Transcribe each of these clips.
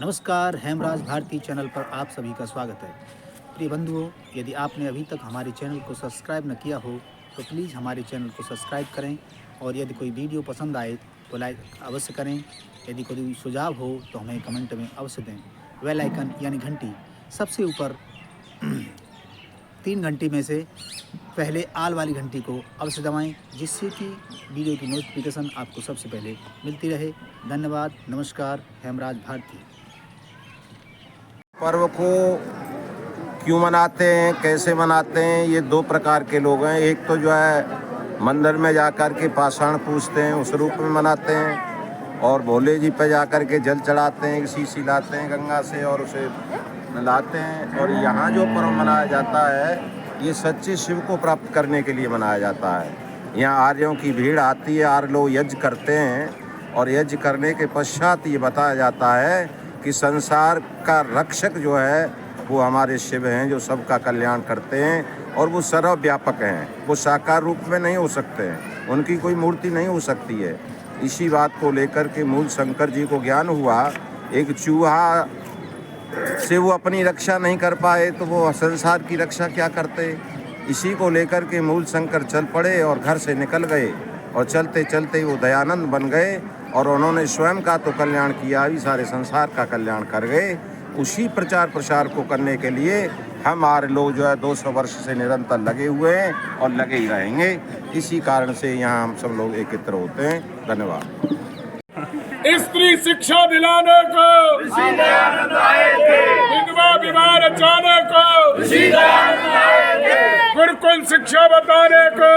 नमस्कार, हेमराज भारती चैनल पर आप सभी का स्वागत है। प्रिय बंधुओं, यदि आपने अभी तक हमारे चैनल को सब्सक्राइब न किया हो तो प्लीज़ हमारे चैनल को सब्सक्राइब करें और यदि कोई वीडियो पसंद आए तो लाइक अवश्य करें। यदि कोई सुझाव हो तो हमें कमेंट में अवश्य दें। बेल आइकन यानी घंटी सबसे ऊपर 3 घंटी में से पहले आल वाली घंटी को अवश्य दबाएं, जिससे कि वीडियो की नोटिफिकेशन आपको सबसे पहले मिलती रहे। धन्यवाद। नमस्कार, हेमराज भारती। पर्व को क्यों मनाते हैं, कैसे मनाते हैं, ये दो प्रकार के लोग हैं। एक तो जो है मंदिर में जाकर के पाषाण पूजते हैं, उस रूप में मनाते हैं, और भोले जी पे जाकर के जल चढ़ाते हैं, शीशी लाते हैं गंगा से और उसे नहलाते हैं। और यहाँ जो पर्व मनाया जाता है ये सच्चे शिव को प्राप्त करने के लिए मनाया जाता है। यहाँ आर्यों की भीड़ आती है, आर्य लोग यज्ञ करते हैं और यज्ञ करने के पश्चात ये बताया जाता है कि संसार का रक्षक जो है वो हमारे शिव हैं, जो सबका कल्याण करते हैं और वो सर्वव्यापक हैं। वो साकार रूप में नहीं हो सकते हैं, उनकी कोई मूर्ति नहीं हो सकती है। इसी बात को लेकर के मूल शंकर जी को ज्ञान हुआ। एक चूहा से वो अपनी रक्षा नहीं कर पाए तो वो संसार की रक्षा क्या करते। इसी को लेकर के मूल शंकर चल पड़े और घर से निकल गए, और चलते चलते वो दयानंद बन गए और उन्होंने स्वयं का तो कल्याण किया ही, सारे संसार का कल्याण कर गए। उसी प्रचार प्रसार को करने के लिए हमारे लोग जो है 200 वर्ष से निरंतर लगे हुए हैं और लगे ही रहेंगे। इसी कारण से यहाँ हम सब लोग एकत्र होते हैं। धन्यवाद। स्त्री शिक्षा दिलाने को विधवा विवाह रचाने को, गुरुकुल शिक्षा बताने को,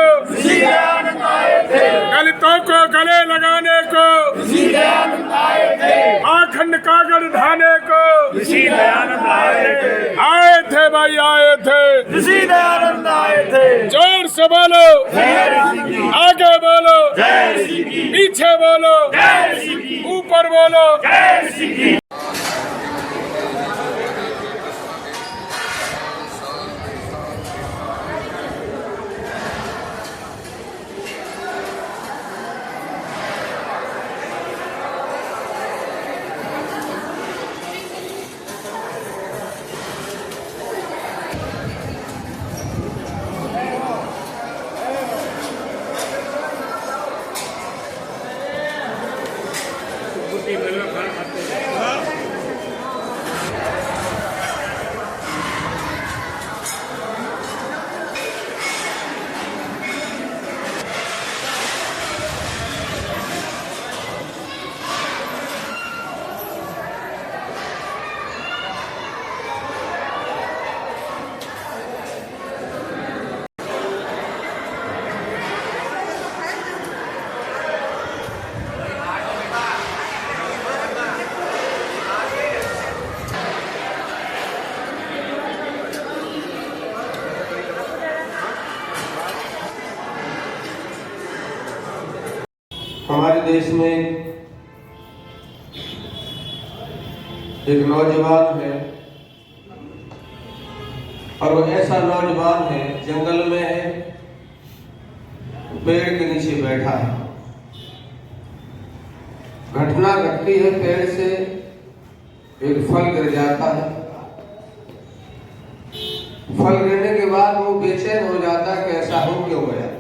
दलितों को गले लगाने को, आखंड कागज ढाने को आए थे भाई, आए थे। जोर से बोलो, आगे बोलो, पीछे बोलो, ऊपर बोलो। हमारे देश में एक नौजवान है, और वो ऐसा नौजवान है, जंगल में है, पेड़ के नीचे बैठा है। घटना घटती है, पेड़ से एक फल गिर जाता है। फल गिरने के बाद वो बेचैन हो जाता है कि ऐसा हो क्यों गया।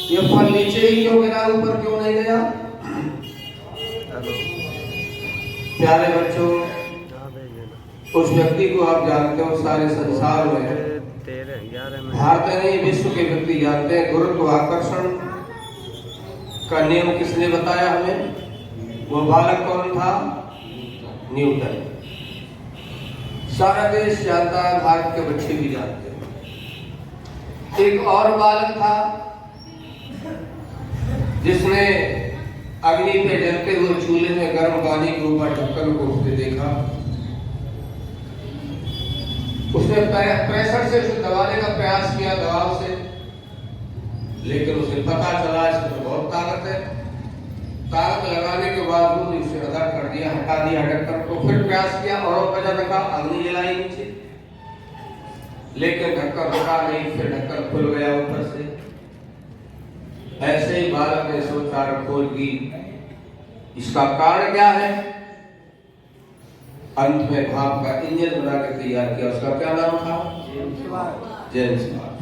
ये फल नीचे ही क्यों गिरा, ऊपर क्यों नहीं गया। प्यारे बच्चों, उस व्यक्ति को आप जानते हो, सारे संसार में भारत नहीं विश्व के व्यक्ति जानते हैं। गुरुत्वाकर्षण का नियम किसने बताया हमें? वो बालक कौन था? न्यूटन। सारा देश जानता है, भारत के बच्चे भी जानते हैं। एक और बालक था जिसने अग्नि पे जलते हुए चूल्हे में गर्म पानी के ऊपर ढक्कन को उसने देखा। उसने प्रेशर से उसे दबाने का प्रयास किया, दबाव से, लेकिन उसे पता चला इसमें बहुत ताकत है। ताकत लगाने के बाद उसे अलग कर दिया, हटा दिया ढक्कन को। फिर प्रयास किया और वजह रखा, अग्नि जलाई नीचे, लेकिन ढक्कन रुका नहीं। फिर ढक्कन खुल गया ऊपर से। ऐसे ही बालक ने सोचा खोल की इसका कारण क्या है? अंत में भाव का इंजन बना के तैयार किया, उसका क्या नाम था? James Watt.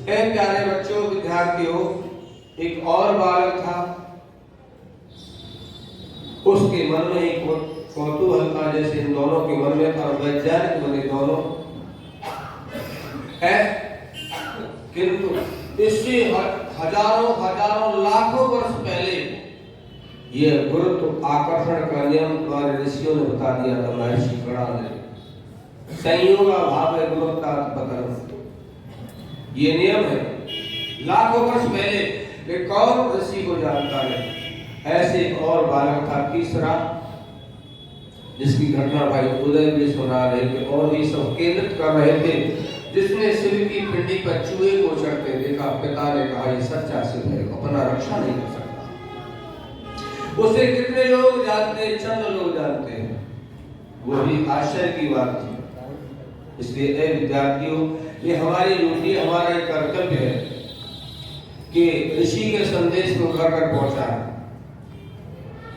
प्यारे बच्चों, विद्यार्थियों, एक और बालक था, उसके मन में एक कौतूहल था, जैसे इन दोनों के मन में था, वैज्ञानिक बने दोनों है, किंतु इससे हजारों लाखों वर्ष पहले यह गुरुत्व आकर्षण का नियम हमारे ऋषियों ने बता दिया था, महर्षि कणा ने। संयोग अभाव है गुरुत्वाकर्षण, ये नियम है। लाखों वर्ष पहले वे कौन ऋषि को जानता है? ऐसे एक और बालक था, तीसरा, जिसकी घटना भाई उदय भी सुना रहे थे और भी सब केंद्रित कर रहे थे, जिसने शिव की पिंडी पर चूहे को चढ़ते देखा। पिता ने कहा ये सच्चा शिव है, अपना रक्षा नहीं कर सकता। उसे कितने लोग जानते हैं? चंद लोग जानते हैं। वो भी आश्चर्य की बात थी। इसलिए विद्यार्थियों, ये हमारी ड्यूटी, हमारा कर्तव्य है कि ऋषि के संदेश को घर घर पहुंचाएं।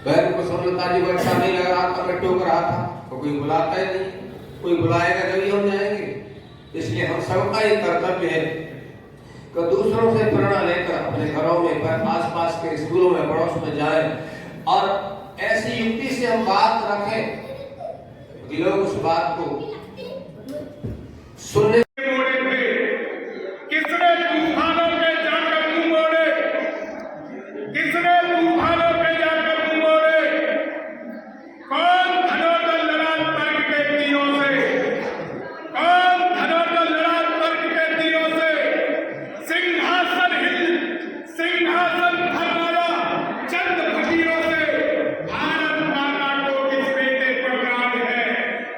बहन को सुनता जी को अच्छा नहीं लग रहा था, मैं टोक रहा था, तो कोई बुलाता ही नहीं, कोई बुलाएगा जब हम जाएंगे। इसलिए हम सबका ये कर्तव्य है कि दूसरों से प्रेरणा लेकर अपने घरों में, आसपास के स्कूलों में, पड़ोस में जाएं और ऐसी युक्ति से हम बात रखें कि लोग उस बात को सुनने। किसने तूफानों पे जाकर मुंह मोड़े? किसने तूफानों पे जाकर मुंह मोड़े? कौन धनोधन लड़ा तर्क के तीरों से? कौन धनोधन लड़ा तर्क के तीरों से? सिंहासन फरमाया चंद फकीरों से। भारत माता को किस बेटे पर राज है?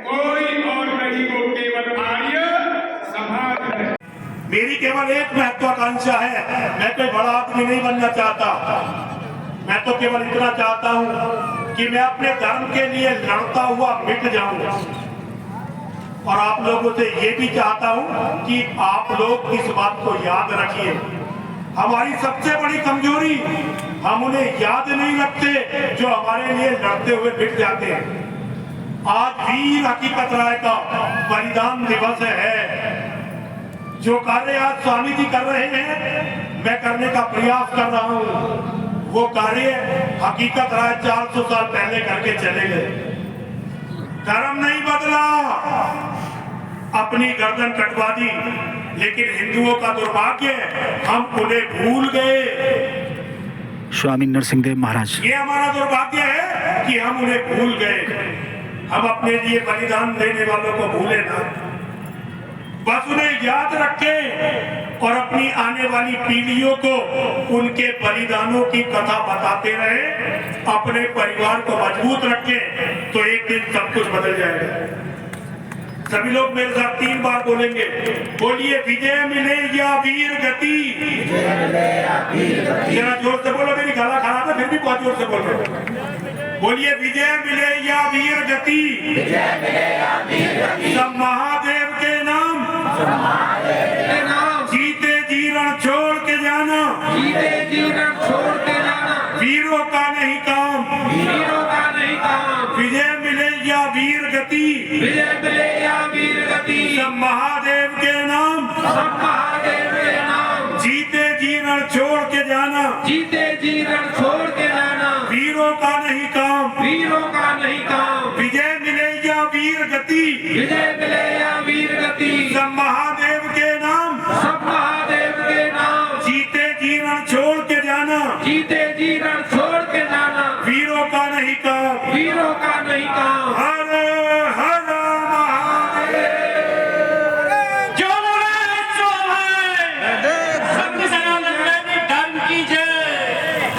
कोई और नहीं, वो केवल आर्य समाज है। मेरी केवल एक महत्वाकांक्षा है, मैं कोई बड़ा आदमी नहीं बनना चाहता। मैं तो केवल इतना चाहता हूं कि मैं अपने धर्म के लिए लड़ता हुआ मिट जाऊं। और आप लोगों से ये भी चाहता हूं कि आप लोग इस बात को याद रखिए। हमारी सबसे बड़ी कमजोरी, हम उन्हें याद नहीं रखते जो हमारे लिए लड़ते हुए मिट जाते हैं। आज वीर हकीकत राय का बलिदान दिवस है। जो कार्य आज स्वामी जी कर रहे हैं, मैं करने का प्रयास कर रहा हूं। वो कार्य हकीकत राय 400 साल पहले करके चले गए। धर्म नहीं बदला, अपनी गर्दन कटवा दी, लेकिन हिंदुओं का दुर्भाग्य हम उन्हें भूल गए। स्वामी नरसिंहदेव महाराज, ये हमारा दुर्भाग्य है कि हम उन्हें भूल गए। हम अपने लिए बलिदान देने वालों को भूले ना, बस उन्हें याद रखें और अपनी आने वाली पीढ़ियों को उनके बलिदानों की कथा बताते रहे। अपने परिवार को मजबूत रखें, तो एक दिन सब कुछ बदल जाएगा। सभी लोग मेरे साथ 3 बार बोलेंगे। बोलिए, विजय मिले या वीर गति। जरा जोर से बोलो, मेरी गला खराब है, फिर भी बहुत जोर से बोल रहे। बोलिए, विजय मिले या वीर गति। सब महादेव के नाम, जीते जी रण छोड़ के जाना, वीरों का नहीं काम, विजय मिले या वीर गति, सब महादेव के नाम, जीते जी रण छोड़ के जाना, वीरों का नहीं काम, विजय मिले या वीर गति, सब महादेव के नाम, जीते जी रण छोड़ के जाना, वीरों का नहीं काम, हर हर महादेव। जो बोले सो है, सत्य सनातन वैदिक धर्म की जय।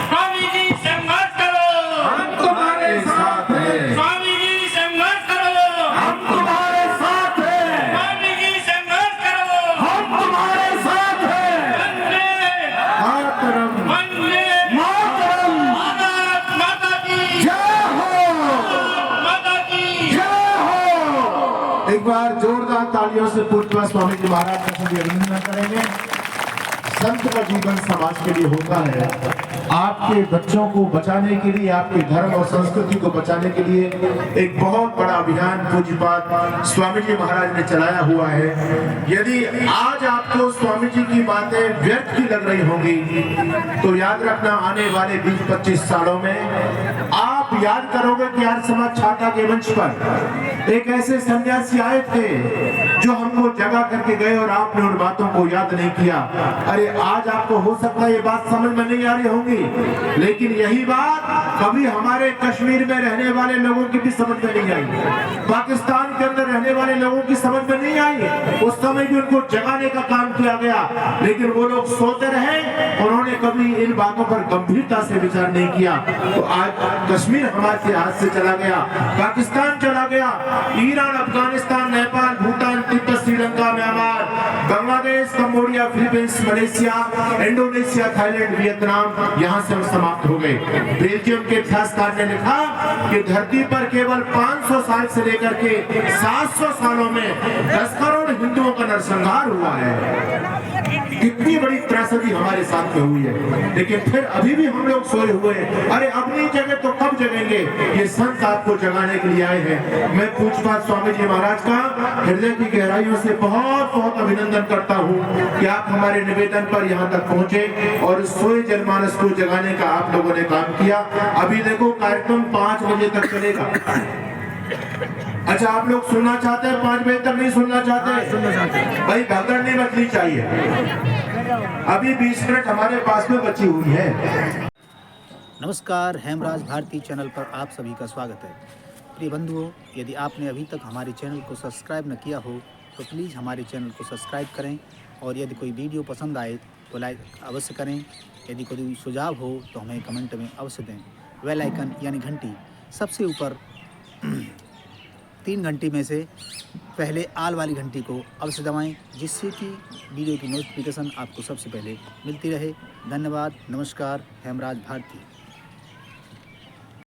स्वामी जी संघर्ष करो, हम तुम्हारे साथ हैं। स्वामी जी संघर्ष करो, हम तुम्हारे साथ हैं। स्वामी जी संघर्ष करो, हम तुम्हारे साथ हैं। वंदे मातरम, वंदे मातरम। भारत माता की जय हो, माता की जय हो। एक बार जोरदार तालियों से पूर्व स्वामी जी महाराज का सभी अभिनंदन करेंगे। संत का जीवन समाज के लिए होता है आपके बच्चों को बचाने के लिए, आपके धर्म और संस्कृति को बचाने के लिए एक बहुत बड़ा अभियान पूज्यपाद स्वामी जी महाराज ने चलाया हुआ है। यदि आज आपको स्वामी जी की बातें व्यर्थ की लग रही होंगी तो याद रखना, आने वाले 20-25 सालों में आप याद करोगे कि आज समाज छाता के मंच पर एक ऐसे सन्यासी आए थे जो हमको जगा करके गए और आपने उन बातों को याद नहीं किया। अरे आज आपको हो सकता है ये बात समझ में नहीं आ रही होंगी, लेकिन यही बात कभी हमारे कश्मीर में रहने वाले लोगों की भी समझ में नहीं आई, पाकिस्तान के अंदर रहने वाले लोगों की समझ में नहीं आई। उस समय भी उनको जगाने का काम किया गया, लेकिन वो लोग सोते रहे, उन्होंने कभी इन बातों पर गंभीरता से विचार नहीं किया। तो आज कश्मीर हमारे हाथ से चला गया, पाकिस्तान चला गया, Iran, Afghanistan, Nepal, Bhutan, Tibet, Sri Lanka, Myanmar, Bangladesh, Cambodia, Philippines, Malaysia, Indonesia, Thailand, Vietnam, यहाँ से हम समाप्त हो गए। बेल्जियम के इतिहासकार ने लिखा कि धरती पर केवल 500 साल से लेकर के 700 सालों में 10 करोड़ हिंदुओं का नरसंहार हुआ है। कितनी बड़ी त्रासदी हमारे साथ में हुई है, लेकिन फिर अभी भी हम लोग सोए हुए हैं। अरे अपनी जगह तो कब जगेंगे? ये संत आपको जगाने के लिए आए हैं। मैं पूज्यपाद स्वामी जी महाराज का हृदय की गहराइयों से बहुत बहुत अभिनंदन करता हूँ कि आप हमारे निवेदन पर यहाँ तक पहुँचे और सोए जनमानस को जगाने का आप लोगों ने काम किया। अभी देखो कार्यक्रम 5 बजे तक चलेगा। अच्छा, आप लोग सुनना चाहते हैं? 5 बजे तक नहीं सुनना चाहते? भाई भगदड़ नहीं मचनी चाहिए। अभी 20 मिनट हमारे पास में बची हुई है। नमस्कार, हेमराज भारती चैनल पर आप सभी का स्वागत है। प्रिय बंधुओं, यदि आपने अभी तक हमारे चैनल को सब्सक्राइब न किया हो तो प्लीज़ हमारे चैनल को सब्सक्राइब करें और यदि कोई वीडियो पसंद आए तो लाइक अवश्य करें। यदि कोई सुझाव हो तो हमें कमेंट में अवश्य दें। बेल आइकन यानी घंटी सबसे ऊपर 3 घंटी में से पहले आल वाली घंटी को अवश्य दबाएं, जिससे कि वीडियो की नोटिफिकेशन आपको सबसे पहले मिलती रहे। धन्यवाद। नमस्कार। हेमराज भारती।